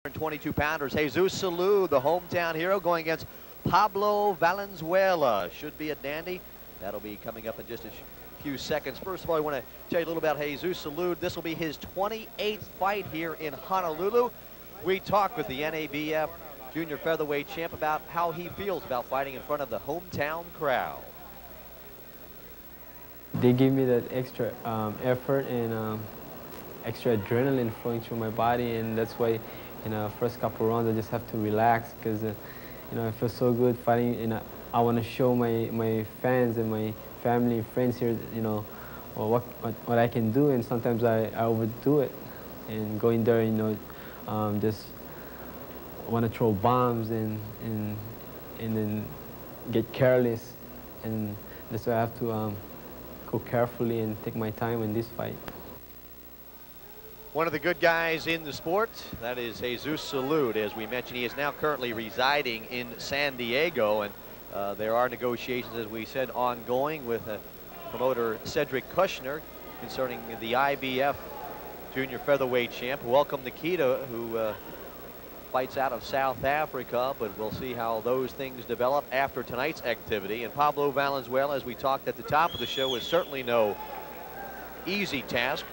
22-pounders. Jesus Salud, the hometown hero, going against Pablo Valenzuela. Should be a dandy. That'll be coming up in just a few seconds. First of all, I want to tell you a little about Jesus Salud. This will be his 28th fight here in Honolulu. We talked with the NABF junior featherweight champ about how he feels about fighting in front of the hometown crowd. They give me that extra effort and extra adrenaline flowing through my body, and that's why in the first couple rounds I just have to relax because I feel so good fighting, and I want to show my fans and my family, friends here, what I can do, and sometimes I overdo it and go in there, just want to throw bombs and then get careless, and that's why I have to go carefully and take my time in this fight. One of the good guys in the sport, that is Jesus Salud. As we mentioned, he is now currently residing in San Diego, and there are negotiations, as we said, ongoing with promoter Cedric Kushner concerning the IBF junior featherweight champ. Welcome Nikita, who fights out of South Africa, but we'll see how those things develop after tonight's activity. And Pablo Valenzuela, as we talked at the top of the show, is certainly no easy task.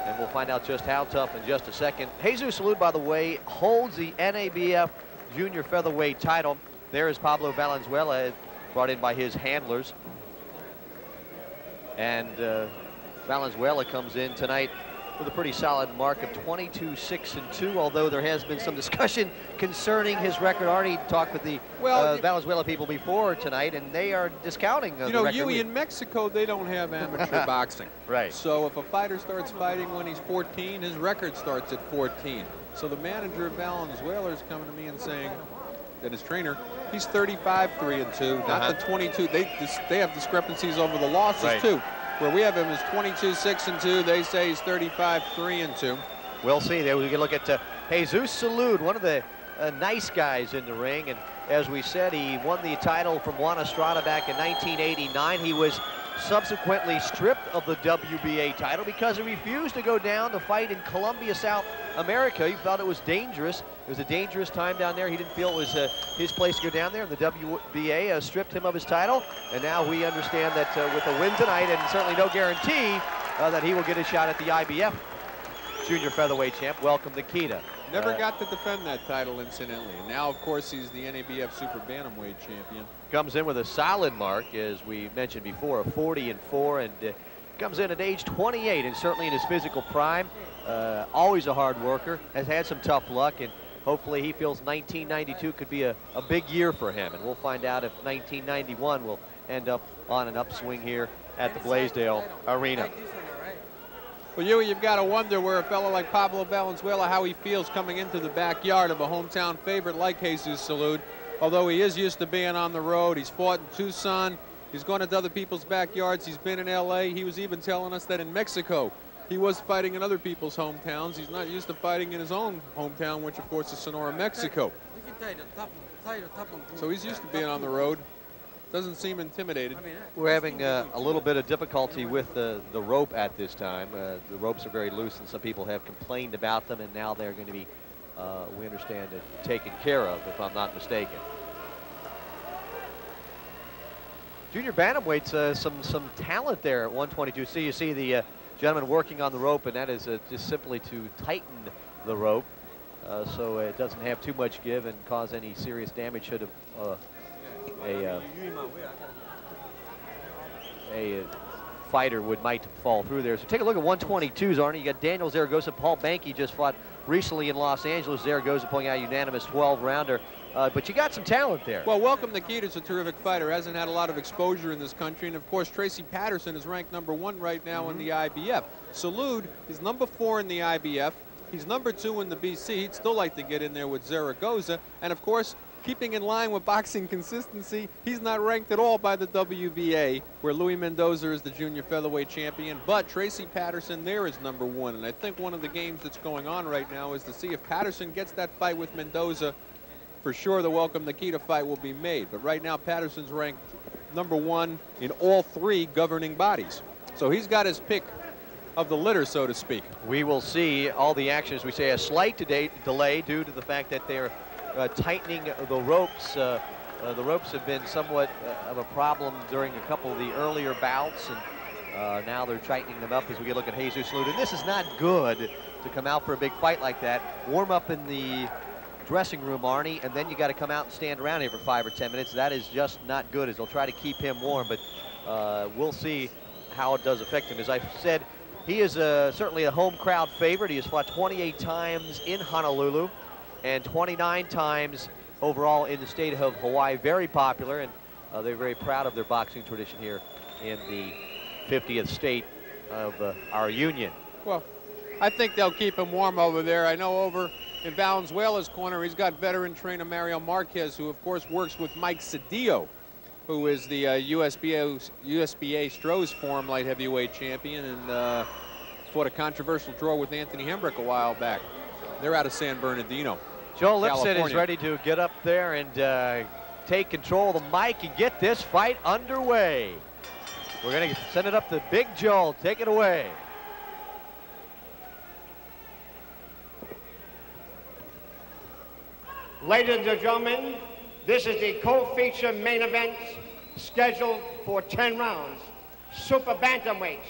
And we'll find out just how tough in just a second. Jesus Salud, by the way, holds the NABF junior featherweight title. There is Pablo Valenzuela, brought in by his handlers. And Valenzuela comes in tonight with a pretty solid mark of 22-6-2, although there has been some discussion concerning his record. I already talked with the Valenzuela people before tonight, and they are discounting the record. Huey, in Mexico, they don't have amateur boxing. Right. So if a fighter starts fighting when he's 14, his record starts at 14. So the manager of Valenzuela is coming to me and saying that his trainer, he's 35-3-2, not the 22. They have discrepancies over the losses, too. Where we have him is 22-6-2. They say he's 35-3-2. We'll see. There we can look at Jesus Salud, one of the nice guys in the ring. And as we said, he won the title from Juan Estrada back in 1989. He was subsequently stripped of the WBA title because he refused to go down to fight in Colombia, South America. He felt it was dangerous. It was a dangerous time down there. He didn't feel it was his place to go down there. And the WBA stripped him of his title. And now we understand that with a win tonight, and certainly no guarantee that he will get a shot at the IBF junior featherweight champ. Welcome Nikita. Never got to defend that title, incidentally. And now, of course, he's the NABF super bantamweight champion. Comes in with a solid mark, as we mentioned before, of 40-4, and comes in at age 28, and certainly in his physical prime. Always a hard worker, has had some tough luck, and hopefully he feels 1992 could be a big year for him. And we'll find out if 1991 will end up on an upswing here at the Blaisdell Arena. Well, you've got to wonder where a fellow like Pablo Valenzuela, how he feels coming into the backyard of a hometown favorite like Jesus Salud. Although he is used to being on the road, he's fought in Tucson, he's gone into other people's backyards, he's been in LA. He was even telling us that in Mexico, he was fighting in other people's hometowns. He's not used to fighting in his own hometown, which of course is Sonora, Mexico. So he's used to being on the road. Doesn't seem intimidated. We're having a little bit of difficulty with the rope at this time. The ropes are very loose, and some people have complained about them, and now they're going to be, we understand, taken care of, if I'm not mistaken. Junior bantamweight's some talent there at 122. So you see the gentleman working on the rope, and that is just simply to tighten the rope so it doesn't have too much give and cause any serious damage should a fighter might fall through there. So take a look at 122s, Arnie. You got Daniel Zaragoza. Paul Banky just fought recently in Los Angeles. Zaragoza pulling out a unanimous 12-rounder. But you got some talent there. Well, welcome Nikita's a terrific fighter. Hasn't had a lot of exposure in this country. And, of course, Tracy Patterson is ranked #1 right now in the IBF. Salud is #4 in the IBF. He's #2 in the BC. He'd still like to get in there with Zaragoza. And, of course, keeping in line with boxing consistency, he's not ranked at all by the WBA, where Louis Mendoza is the junior featherweight champion. But Tracy Patterson there is #1. And I think one of the games that's going on right now is to see if Patterson gets that fight with Mendoza. For sure, the Welcome Nikita fight will be made. But right now, Patterson's ranked #1 in all 3 governing bodies. So he's got his pick of the litter, so to speak. We will see all the action, as we say, a slight delay due to the fact that they're tightening the ropes. The ropes have been somewhat of a problem during a couple of the earlier bouts, and now they're tightening them up as we get a look at Jesus Salud. And this is not good to come out for a big fight like that. Warm up in the dressing room, Arnie, and then you got to come out and stand around here for 5 or 10 minutes. That is just not good, as they'll try to keep him warm, but we'll see how it does affect him. As I said, he is certainly a home crowd favorite. He has fought 28 times in Honolulu and 29 times overall in the state of Hawaii. Very popular, and they're very proud of their boxing tradition here in the 50th state of our union. Well, I think they'll keep him warm over there. I know over in Valenzuela's corner, he's got veteran trainer Mario Marquez, who of course works with Mike Cedillo, who is the USBA STROUT'S Forum light heavyweight champion, and fought a controversial draw with Anthony Hembrick a while back. They're out of San Bernardino. Joe Lipson California. is ready to get up there and take control of the mic and get this fight underway. We're going to send it up to Big Joe. Take it away. Ladies and gentlemen, this is the co-feature main event scheduled for 10 rounds. Super bantamweights.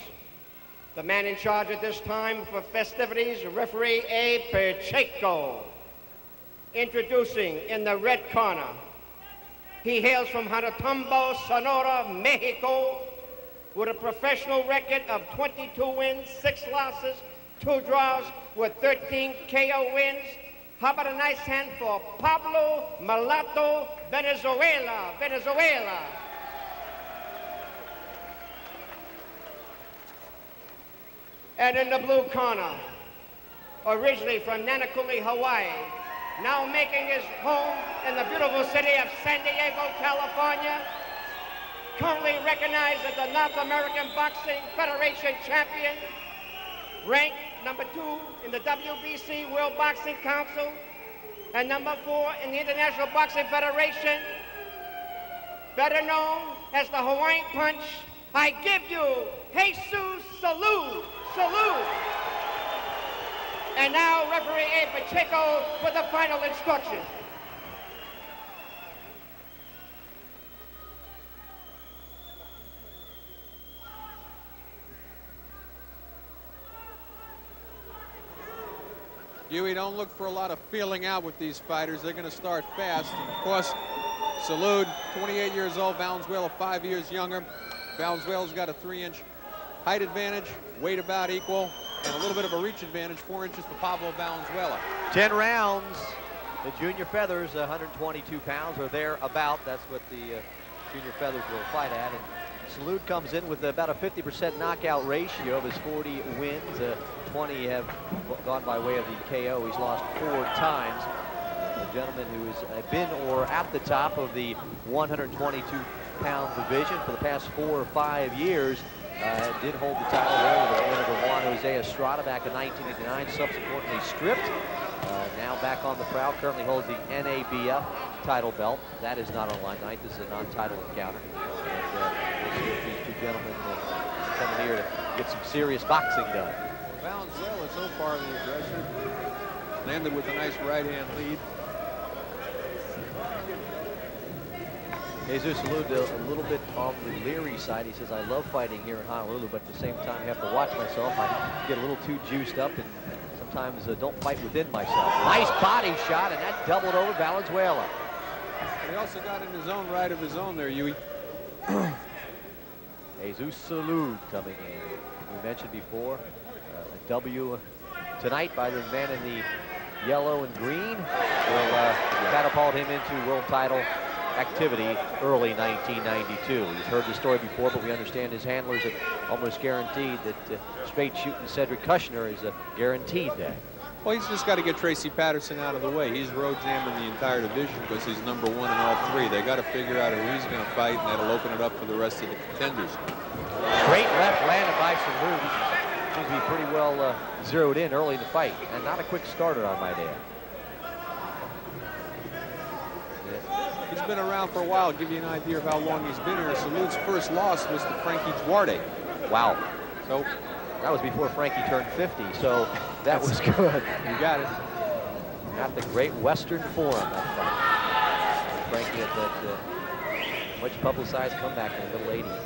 The man in charge at this time for festivities, referee A. Pacheco. Introducing in the red corner, he hails from Jaratumbo, Sonora, Mexico, with a professional record of 22 wins, 6 losses, 2 draws, with 13 KO wins. How about a nice hand for Pablo Valenzuela, Venezuela. And in the blue corner, originally from Nanakuli, Hawaii, now making his home in the beautiful city of San Diego, California, currently recognized as the North American Boxing Federation champion, ranked number 2 in the WBC World Boxing Council, and number 4 in the International Boxing Federation, better known as the Hawaiian Punch. I give you Jesus Salud, Salud. And now referee A. Pacheco with the final instruction. Huey, don't look for a lot of feeling out with these fighters. They're going to start fast. And of course, Salud, 28 years old, Valenzuela 5 years younger. Valenzuela's got a 3-inch height advantage, weight about equal, and a little bit of a reach advantage, 4 inches for Pablo Valenzuela. 10 rounds. The junior feathers, 122 pounds, or thereabout. That's what the junior feathers will fight at. And Salud comes in with about a 50% knockout ratio of his 40 wins. 20 have gone by way of the KO. He's lost 4 times. The gentleman who has been or at the top of the 122-pound division for the past 4 or 5 years. Did hold the title there with the win over Juan Jose Estrada back in 1989, subsequently stripped. Now back on the prowl, currently holds the NABF title belt. That is not on line tonight. This is a non-title encounter. And we'll see if these 2 gentlemen coming here to get some serious boxing done. Valenzuela so far the aggressor. Landed with a nice right-hand lead. Jesus Salud a little bit on the leery side. He says, I love fighting here in Honolulu, but at the same time, I have to watch myself. I get a little too juiced up and sometimes don't fight within myself. Nice body shot, and that doubled over Valenzuela. He also got in his own right of his own there, Huey. Jesus Salud coming in. We mentioned before, a W tonight by the man in the yellow and green will catapult him into world title activity early 1992. He's heard the story before, but we understand his handlers have almost guaranteed that straight shooting Cedric Kushner is guaranteed that. Well, he's just got to get Tracy Patterson out of the way. He's road jamming the entire division because he's #1 in all 3. They got to figure out who he's going to fight, and that'll open it up for the rest of the contenders. Great left landed by Salud. Seems to be pretty well zeroed in early in the fight, and not a quick starter, I might add. He's been around for a while. Give you an idea of how long he's been here. Salud's first loss was to Frankie Duarte. Wow. So That was before Frankie turned 50, so that was good. You got it. At the Great Western Forum, that fight. Frankie had that much publicized comeback in the middle 80s.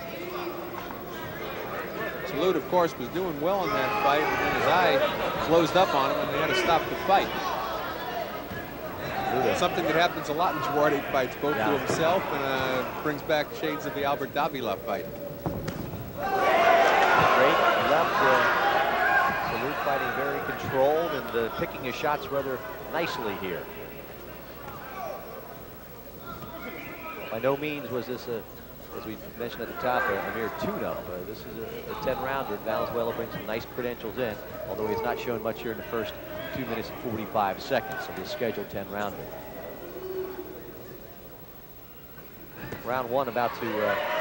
Salud, of course, was doing well in that fight, and then his eye closed up on him, and they had to stop the fight. Something that happens a lot in Duarte fights, both to himself and brings back shades of the Albert Davila fight. Great left. Salud fighting very controlled and picking his shots rather nicely here. By no means was this as we mentioned at the top, a mere tune-up. This is a 10-rounder. Valenzuela brings some nice credentials in, although he's not shown much here in the first 2 minutes and 45 seconds of the scheduled 10-rounder. Round one about to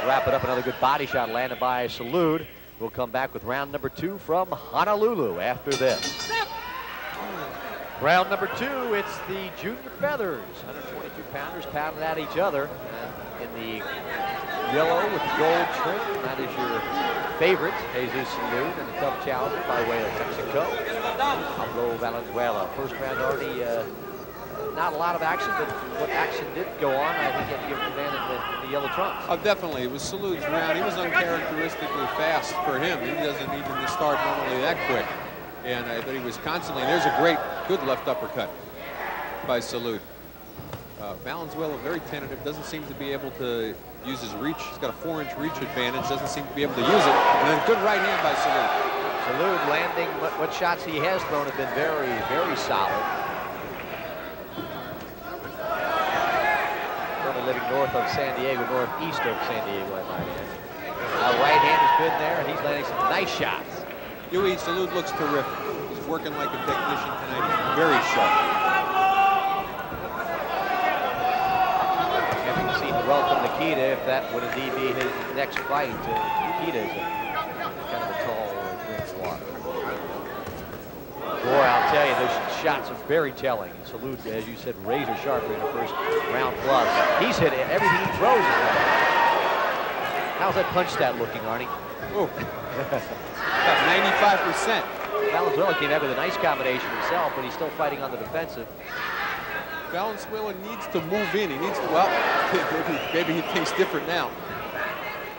wrap it up. Another good body shot landed by Salud. We'll come back with round number 2 from Honolulu after this. Round number 2, it's the junior feathers. 122-pounders pounding at each other. And in the yellow with the gold trim, that is your favorite, Jesus Salud, and the tough challenger by way of Mexico, Pablo Valenzuela. First round already not a lot of action, but what action did go on, I think you have to give it to the man in the yellow trunks. Oh, definitely. It was Salud's round. He was uncharacteristically fast for him. He doesn't even start normally that quick. And but he was constantly, there's a good left uppercut by Salud. Valenzuela very tentative, doesn't seem to be able to use his reach. He's got a 4-inch reach advantage, doesn't seem to be able to use it. And then good right hand by Salud. Salud landing what shots he has thrown have been very, very solid. Living north of San Diego, northeast of San Diego, I might add. Right hand has been there, and he's landing some nice shots. Huey, Salud looks terrific. He's working like a technician tonight. He's very sharp. Happy to see him welcome Nikita, if that would indeed be his next fight. Nikita is kind of a tall drink of water. Boy, I'll tell you, those shots are very telling. Salud, as you said, razor sharp in the first round plus. He's hit everything he throws. How's that punch stat looking, Arnie? Oh, about 95%. Valenzuela came out with a nice combination himself, but he's still fighting on the defensive. Valenzuela needs to move in. He needs to, well, maybe he thinks different now.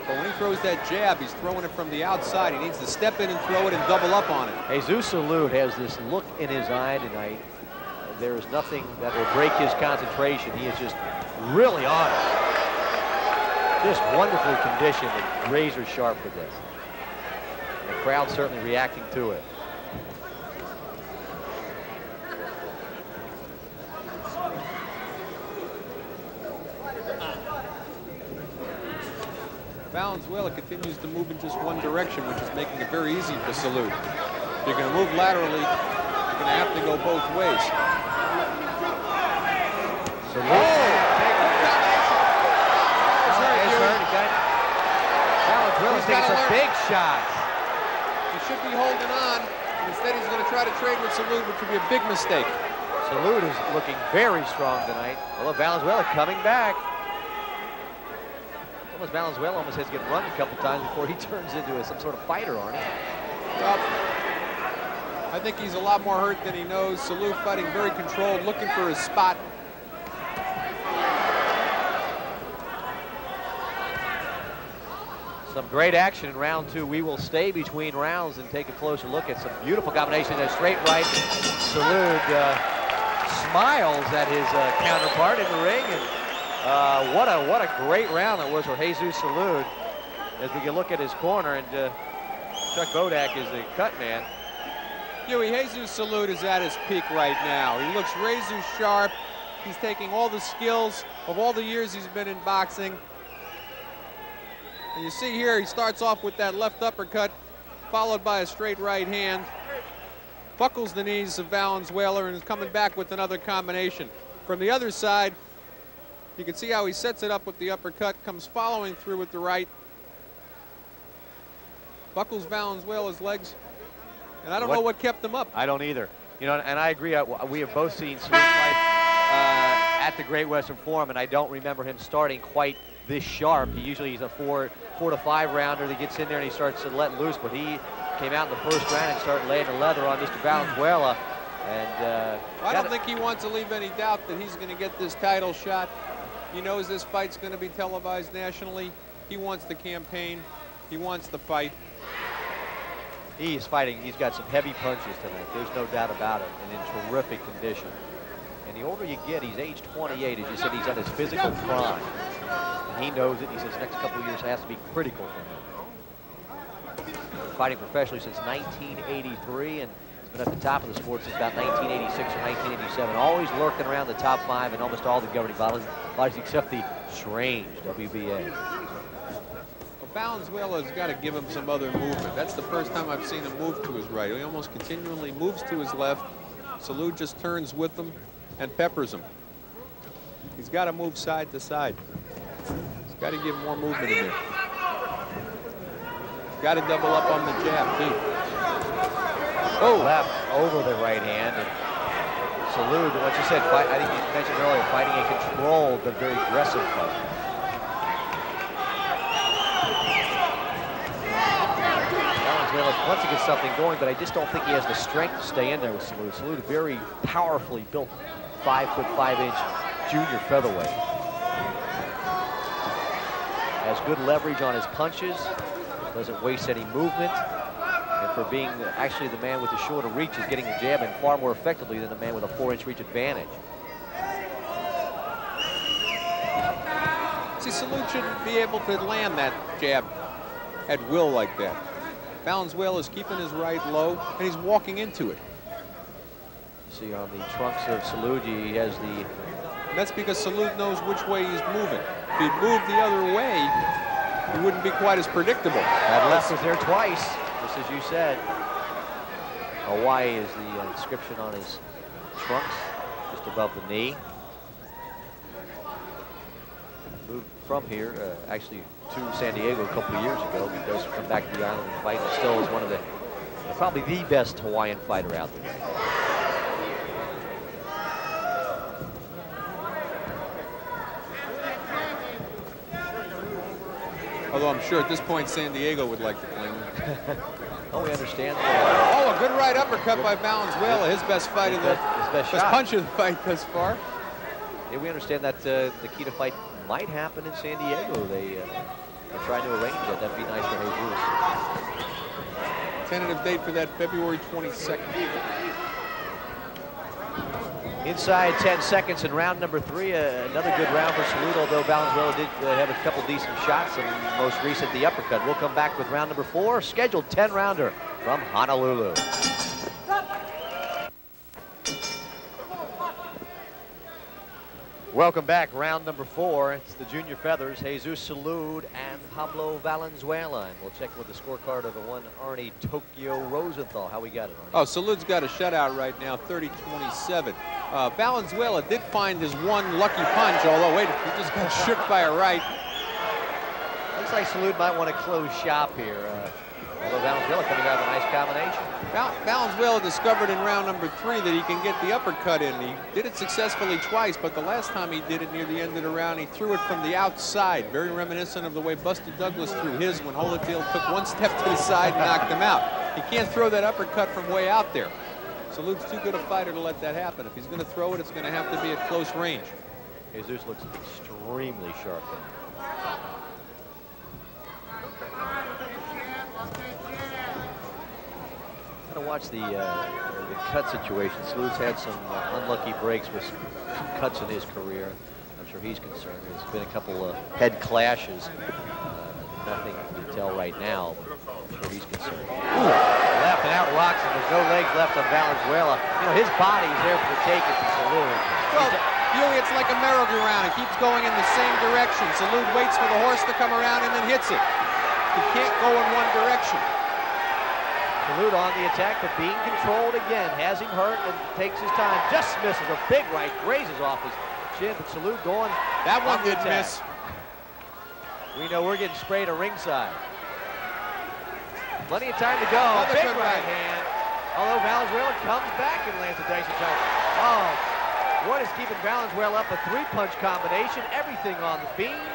But when he throws that jab, he's throwing it from the outside. He needs to step in and throw it and double up on it. Jesus Salud has this look in his eye tonight. There is nothing that will break his concentration. He is just really on it. Just wonderfully conditioned and razor sharp with this. The crowd's certainly reacting to it. Valenzuela continues to move in just one direction, which is making it very easy for Salud. If you're going to move laterally, you're going to have to go both ways. Valenzuela's taking some big shots. He should be holding on. Instead, he's going to try to trade with Salud, which would be a big mistake. Salud is looking very strong tonight. Although Valenzuela coming back. Valenzuela almost has to get run a couple times before he turns into some sort of fighter, Arnie. Well, I think he's a lot more hurt than he knows. Salud fighting very controlled, looking for his spot. Some great action in round 2. We will stay between rounds and take a closer look at some beautiful combinations. A straight right. Salud smiles at his counterpart in the ring. And what a great round that was for Jesus Salud. As we can look at his corner, and Chuck Bodak is the cut man. Huey, Jesus Salud is at his peak right now. He looks razor sharp. He's taking all the skills of all the years he's been in boxing. And you see here, he starts off with that left uppercut, followed by a straight right hand. Buckles the knees of Valenzuela and is coming back with another combination. From the other side, you can see how he sets it up with the uppercut, comes following through with the right. Buckles Valenzuela's legs, and I don't know what kept him up. I don't either. You know, and I agree. We have both seen Salud fight at the Great Western Forum, and I don't remember him starting quite this sharp. He's a 4 to 5 rounder that gets in there and he starts to let loose, but he came out in the first round and started laying the leather on Mr. Valenzuela. And I don't think he wants to leave any doubt that he's going to get this title shot. He knows this fight's going to be televised nationally. He wants the campaign. He wants the fight. He's fighting. He's got some heavy punches tonight. There's no doubt about it, and in terrific condition. And the older you get, he's age 28. As you said, he's at his physical prime. And he knows it. He says next couple of years has to be critical for him. Fighting professionally since 1983, and been at the top of the sport since about 1986 or 1987. Always lurking around the top 5 in almost all the governing bodies except the strange WBA. Valenzuela's got to give him some other movement. That's the first time I've seen him move to his right. He almost continually moves to his left. Salud just turns with him and peppers him. He's got to move side to side. He's got to give more movement in there. Got to double up on the jab, too. Oh, left over the right hand. And Salud, what you said, I think you mentioned earlier, fighting a controlled but very aggressive fight. Wants to get something going, but I just don't think he has the strength to stay in there with Salud. Salud, a very powerfully built 5'5" junior featherweight. Has good leverage on his punches, doesn't waste any movement, and for being actually the man with the shorter reach is getting the jab in far more effectively than the man with a 4-inch reach advantage. See, Salud shouldn't be able to land that jab at will like that. Valenzuela is keeping his right low, and he's walking into it. You see on the trunks of Salud, he has the... And that's because Salud knows which way he's moving. If he'd moved the other way, he wouldn't be quite as predictable. That left was there twice, just as you said. Hawaii is the inscription on his trunks, just above the knee. Moved from here, actually to San Diego a couple of years ago. He does come back to the island and fight, and still is one of the, probably the best Hawaiian fighter out there. Although I'm sure at this point San Diego would like to play him. Oh, we understand that. Oh, a good right uppercut by Valenzuela. His best fight of the best punch of the fight thus far. Yeah, we understand that the Kita fight might happen in San Diego. They're trying to arrange it. That'd be nice for Jesus. Tentative date for that, February 22nd. Inside 10 seconds in round number 3. Another good round for Salud, although Valenzuela did have a couple decent shots, and most recent the uppercut. We'll come back with round number 4, scheduled 10-rounder from Honolulu. Welcome back, round number 4. It's the junior feathers, Jesus Salud and Pablo Valenzuela. And we'll check with the scorecard of the one Arnie Tokyo Rosenthal. How we got it, Arnie? Oh, Salud's got a shutout right now, 30-27. Valenzuela did find his one lucky punch, although, wait, he just got shook by a right. Looks like Salud might want to close shop here. Although Valenzuela coming out with a nice combination. Valenzuela discovered in round number 3 that he can get the uppercut in. He did it successfully twice, but the last time he did it near the end of the round, he threw it from the outside, very reminiscent of the way Buster Douglas threw his when Holyfield took one step to the side and knocked him out. He can't throw that uppercut from way out there. Salud's too good a fighter to let that happen. If he's going to throw it, it's going to have to be at close range. Jesus looks extremely sharp there. Kind of watch the cut situation. Salud's had some unlucky breaks with some cuts in his career. I'm sure he's concerned. There's been a couple of head clashes. Nothing to tell right now, but I'm sure he's concerned. Ooh, left and out rocks, and there's no legs left on Valenzuela. You know, his body is there for the taking for Salud. Well, Huey, it's like a merry-go-round. It keeps going in the same direction. Salud waits for the horse to come around and then hits it. He can't go in one direction. Salud on the attack, but being controlled again. Has him hurt and takes his time. Just misses a big right, grazes off his chin, but Salud going. That one did miss. We know we're getting sprayed at ringside. Plenty of time to go. Another big good right hand. Although Valenzuela comes back and lands a dicey shot. Oh, what is keeping Valenzuela up? A 3-punch combination. Everything on the beam.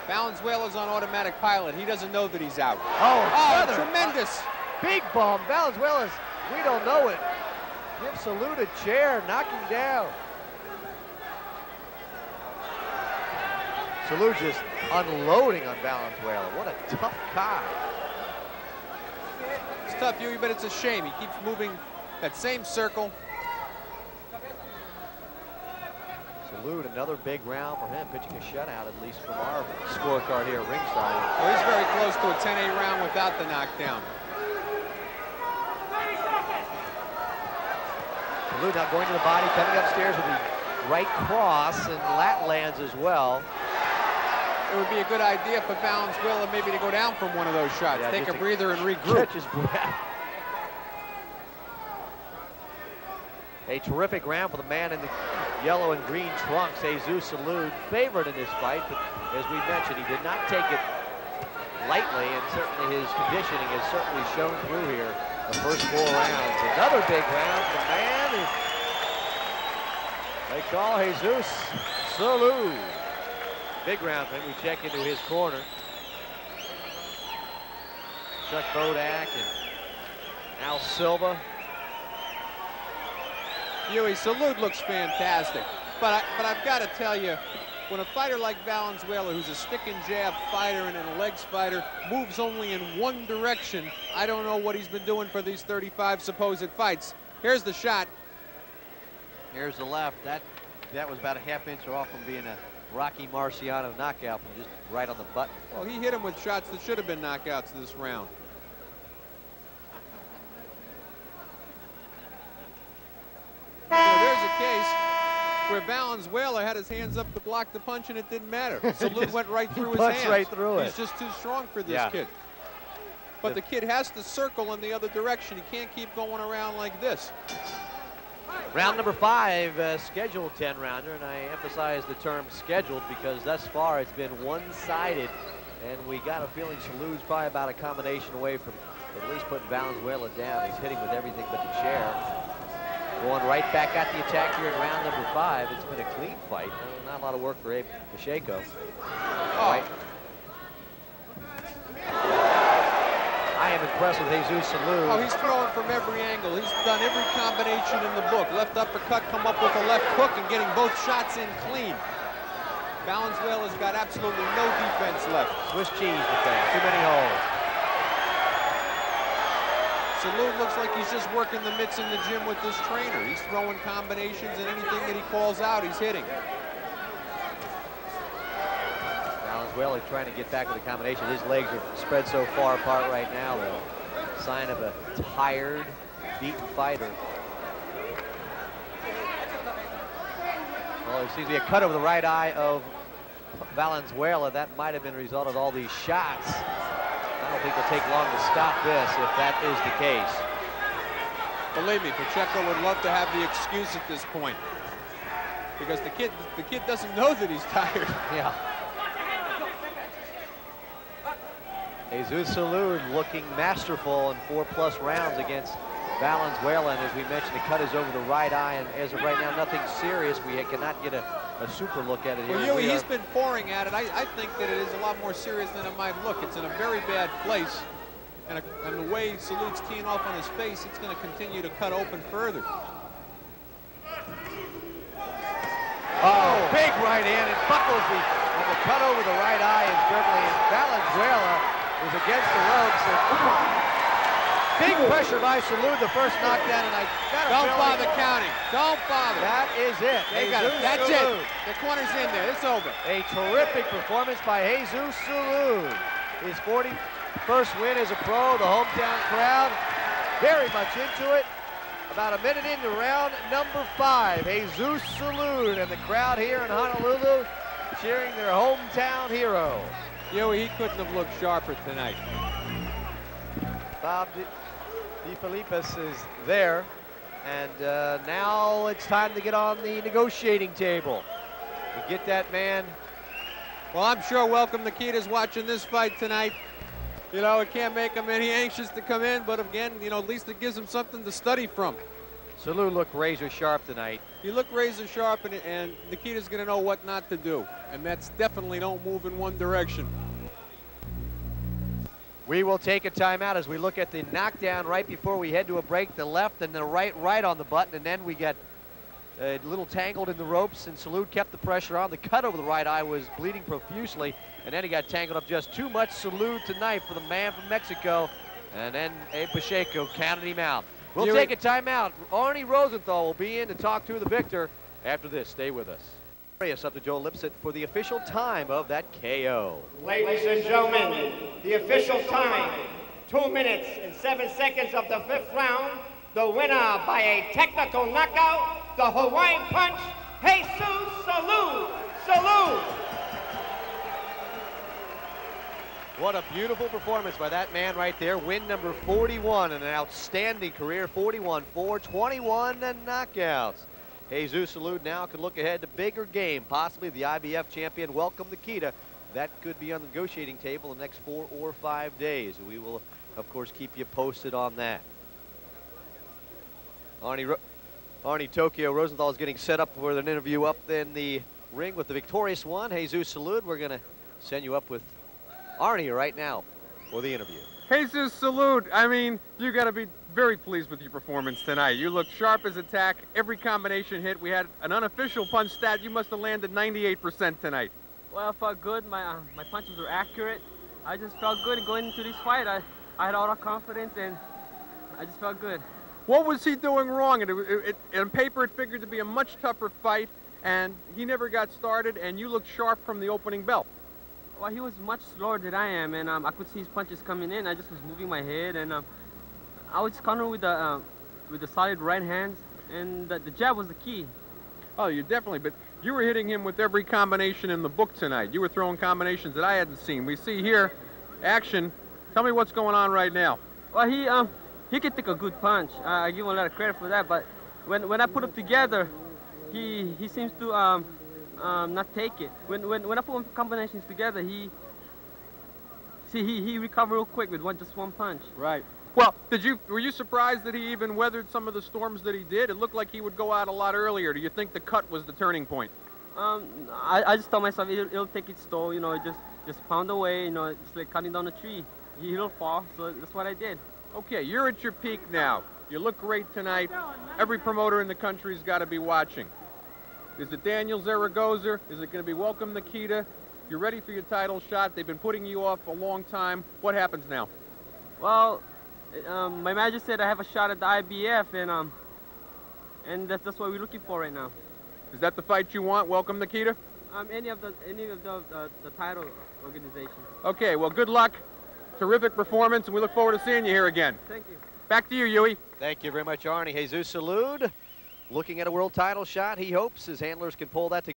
Valenzuela's on automatic pilot. He doesn't know that he's out. Oh, tremendous. Big bomb. Valenzuela's, we don't know it. Give Salud a chair, knock him down. Salud just unloading on Valenzuela. What a tough guy. It's tough, Huey, but it's a shame. He keeps moving that same circle. Salud, another big round for him, pitching a shutout, at least from our scorecard here at ringside. Well, he's very close to a 10-8 round without the knockdown. Salud now going to the body, coming upstairs with the right cross, and that lands as well. It would be a good idea for Valenzuela maybe to go down from one of those shots. Yeah, take a breather and regroup. Catch his breath. A terrific round for the man in the yellow and green trunks, Jesus Salud, favored in this fight, but as we mentioned, he did not take it lightly, and certainly his conditioning has certainly shown through here the first 4 rounds. Another big round for the man who they call Jesus Salud. Big round for him. We check into his corner. Chuck Bodak and Al Silva. Huey, Salud looks fantastic, but I've got to tell you, when a fighter like Valenzuela, who's a stick and jab fighter and a legs fighter, moves only in one direction, I don't know what he's been doing for these 35 supposed fights. Here's the shot. Here's the left. That was about a half inch off from being a Rocky Marciano knockout, from just right on the button. Well, he hit him with shots that should have been knockouts this round. So there's a case where Valenzuela had his hands up to block the punch and it didn't matter. Salud went right through his hands. Right through He's just too strong for this kid. But the kid has to circle in the other direction. He can't keep going around like this. Round number 5, scheduled 10-rounder, and I emphasize the term scheduled because thus far it's been one-sided, and we got a feeling Salud's probably about a combination away from at least putting Valenzuela down. He's hitting with everything but the chair. Going right back at the attack here in round number 5. It's been a clean fight. Not a lot of work for Abe Pacheco. Right. I am impressed with Jesus Salud. Oh, he's throwing from every angle. He's done every combination in the book. Left uppercut, come up with a left hook, and getting both shots in clean. Valenzuela's got absolutely no defense left. Swiss cheese defense. Too many holes. Salud looks like he's just working the mitts in the gym with this trainer. He's throwing combinations, and anything that he calls out, he's hitting. Valenzuela trying to get back with the combination. His legs are spread so far apart right now, though. Sign of a tired, beaten fighter. Well, there seems to be a cut over the right eye of Valenzuela. That might have been a result of all these shots. I don't think it'll take long to stop this if that is the case. Believe me, Pacheco would love to have the excuse at this point, because the kid doesn't know that he's tired. Yeah. Jesus Salud looking masterful in 4+ rounds against Valenzuela, and as we mentioned, the cut is over the right eye, and as of right now, nothing serious. We cannot get a super look at it here. Well, he's been pouring at it. I think that it is a lot more serious than it might look. It's in a very bad place, and the way Salud's teeing off on his face, it's going to continue to cut open further. Oh, big right hand, it buckles and the cut over the right eye is dribbling, and Valenzuela is against the ropes. Big pressure by Salud, the first knockdown, and I got Don't bother counting. Don't bother. That is it. They got it. That's it. The corner's in there. It's over. A terrific performance by Jesus Salud. His 41st win as a pro. The hometown crowd very much into it. About a minute into round number 5. Jesus Salud and the crowd here in Honolulu cheering their hometown hero. He couldn't have looked sharper tonight. Bob DeFilippis is there, and now it's time to get on the negotiating table. To get that man. Well, I'm sure Welcome Nikita's watching this fight tonight. It can't make him any anxious to come in, but again, at least it gives him something to study from. Salud looked razor sharp tonight. He looked razor sharp, and Nikita's going to know what not to do. And that's definitely don't move in one direction. We will take a timeout as we look at the knockdown right before we head to a break. The left and the right on the button, and then we got a little tangled in the ropes, and Salud kept the pressure on. The cut over the right eye was bleeding profusely, and then he got tangled up just too much. Salud tonight for the man from Mexico, and then Abe Pacheco counted him out. We'll take a timeout. Arnie Rosenthal will be in to talk to the victor after this. Stay with us. Up to Joe Lipsett for the official time of that KO. Ladies and gentlemen, the official time, 2 minutes and 7 seconds of the 5th round. The winner by a technical knockout, the Hawaiian Punch, Jesus Salud. Salud. What a beautiful performance by that man right there. Win number 41 and an outstanding career. 41-4, 21 knockouts. Jesus Salud now can look ahead to bigger game, possibly the IBF champion. Welcome Nikita. That could be on the negotiating table in the next 4 or 5 days. We will, of course, keep you posted on that. Arnie Tokyo Rosenthal is getting set up for an interview up in the ring with the victorious one, Jesus Salud. We're going to send you up with Arnie right now for the interview. Jesus Salud, I mean, you got to be very pleased with your performance tonight. You looked sharp as attack. Every combination hit. We had an unofficial punch stat. You must have landed 98% tonight. Well, I felt good. My punches were accurate. I just felt good going into this fight. I had all the confidence, and I just felt good. What was he doing wrong? On paper, it figured to be a much tougher fight, and he never got started, and you looked sharp from the opening bell. Well, he was much slower than I am, and I could see his punches coming in. I just was moving my head, and I was countering with the solid right hands, and the jab was the key. Oh, you definitely, but you were hitting him with every combination in the book tonight. You were throwing combinations that I hadn't seen. We see here action. Tell me what's going on right now. Well, he can take a good punch. I give him a lot of credit for that, but when I put them together, he seems to not take it. When I put combinations together, he recovered real quick with just one punch. Right. Well, were you surprised that he even weathered some of the storms that he did? It looked like he would go out a lot earlier. Do you think the cut was the turning point? I just told myself it'll take its toll. You know, just pound away. You know, just like cutting down a tree. He'll fall. So that's what I did. Okay, you're at your peak now. You look great tonight. Every promoter in the country's got to be watching. Is it Daniel Zaragoza? Is it going to be Welcome Nikita? You're ready for your title shot. They've been putting you off a long time. What happens now? Well, my manager said I have a shot at the IBF, and that's what we're looking for right now. Is that the fight you want, Welcome Nikita? Any of the title organizations. Okay, well, good luck. Terrific performance, and we look forward to seeing you here again. Thank you. Back to you, Yui. Thank you very much, Arnie. Jesus Salud looking at a world title shot. He hopes his handlers can pull that together.